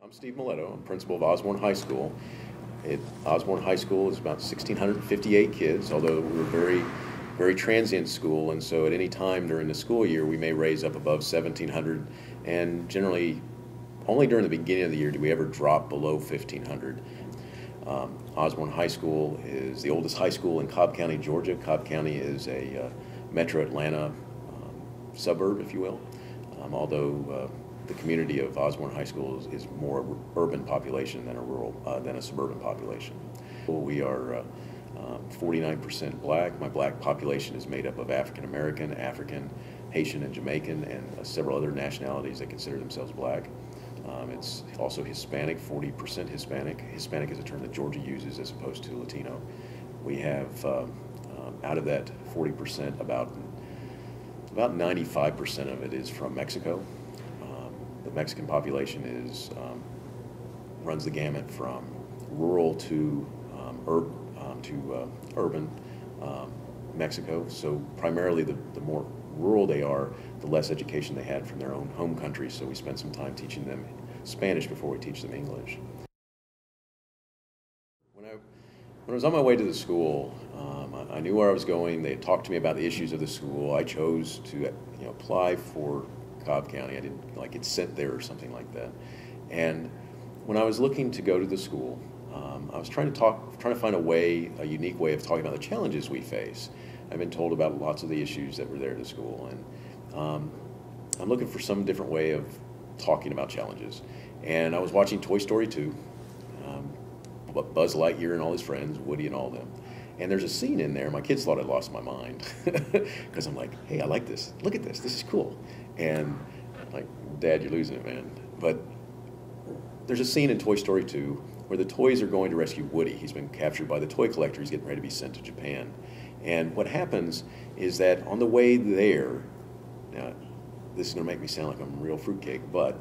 I'm Steve Miletto. I'm principal of Osborne High School. Osborne High School is about 1,658 kids, although we're a very transient school, and so at any time during the school year we may raise up above 1,700, and generally only during the beginning of the year do we ever drop below 1,500. Osborne High School is the oldest high school in Cobb County, Georgia. Cobb County is a metro Atlanta suburb, if you will, although the community of Osborne High School is more urban population than a suburban population. We are 49% black. My black population is made up of African American, African, Haitian, and Jamaican, and several other nationalities that consider themselves black. It's also Hispanic, 40% Hispanic. Hispanic is a term that Georgia uses as opposed to Latino. We have, out of that 40%, about 95% of it is from Mexico. The Mexican population runs the gamut from rural to urban Mexico. So primarily the more rural they are, the less education they had from their own home country. So we spent some time teaching them Spanish before we teach them English. When I was on my way to the school, I knew where I was going. They had talked to me about the issues of the school. I chose to apply for Cobb County. I didn't get sent there or something like that. And when I was looking to go to the school, I was trying to find a unique way of talking about the challenges we face. I've been told about lots of the issues that were there at the school, and I'm looking for some different way of talking about challenges. And I was watching Toy Story 2, Buzz Lightyear and all his friends, Woody and all of them. And there's a scene in there, my kids thought I'd lost my mind, because I'm like, hey, I like this, look at this is cool. And I'm like, Dad, you're losing it, man. But there's a scene in Toy Story 2 where the toys are going to rescue Woody. He's been captured by the toy collector, he's getting ready to be sent to Japan. And what happens is that on the way there, now this is gonna make me sound like I'm a real fruitcake, but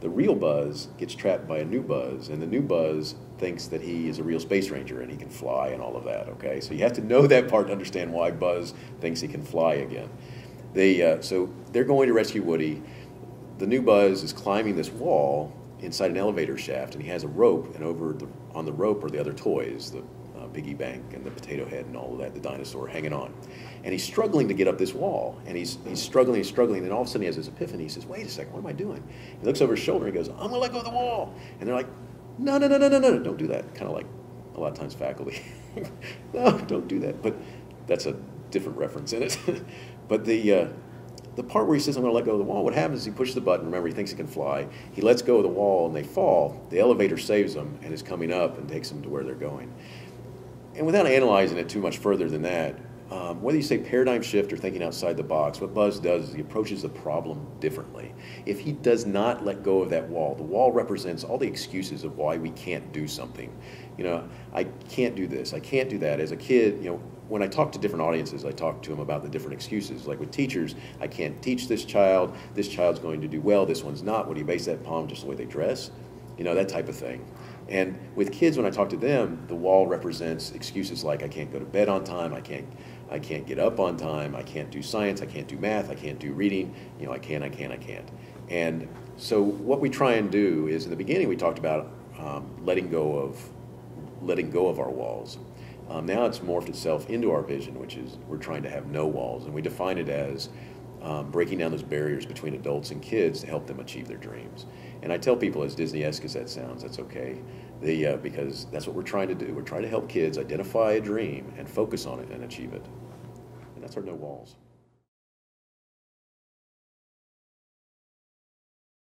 the real Buzz gets trapped by a new Buzz, and the new Buzz thinks that he is a real space ranger and he can fly and all of that, okay? So you have to know that part to understand why Buzz thinks he can fly again. So they're going to rescue Woody. The new Buzz is climbing this wall inside an elevator shaft, and he has a rope, and on the rope are the other toys, the piggy bank and the potato head and all of that, the dinosaur hanging on. And he's struggling to get up this wall, and he's struggling, and all of a sudden he has this epiphany. He says, wait a second, what am I doing? He looks over his shoulder and he goes, I'm gonna let go of the wall. And they're like, no, don't do that. Kind of like a lot of times faculty. No, don't do that. But that's a different reference in it. But the part where he says, I'm going to let go of the wall, what happens is he pushes the button. Remember, he thinks he can fly. He lets go of the wall, and they fall. The elevator saves them and is coming up and takes them to where they're going. And without analyzing it too much further than that, whether you say paradigm shift or thinking outside the box, what Buzz does is he approaches the problem differently. If he does not let go of that wall, the wall represents all the excuses of why we can't do something. I can't do this, I can't do that. As a kid, when I talk to different audiences, I talk to them about the different excuses. Like with teachers, I can't teach this child's going to do well, this one's not. What do you base that upon? Just the way they dress? That type of thing. And with kids, when I talk to them, the wall represents excuses like I can't go to bed on time, I can't get up on time, I can't do science, I can't do math, I can't do reading, I can't. And so what we try and do is, in the beginning we talked about letting go of our walls. Now it's morphed itself into our vision, which is we're trying to have no walls, and we define it as breaking down those barriers between adults and kids to help them achieve their dreams. And I tell people, as Disney-esque as that sounds, that's okay, because that's what we're trying to do. We're trying to help kids identify a dream and focus on it and achieve it. And that's our no walls.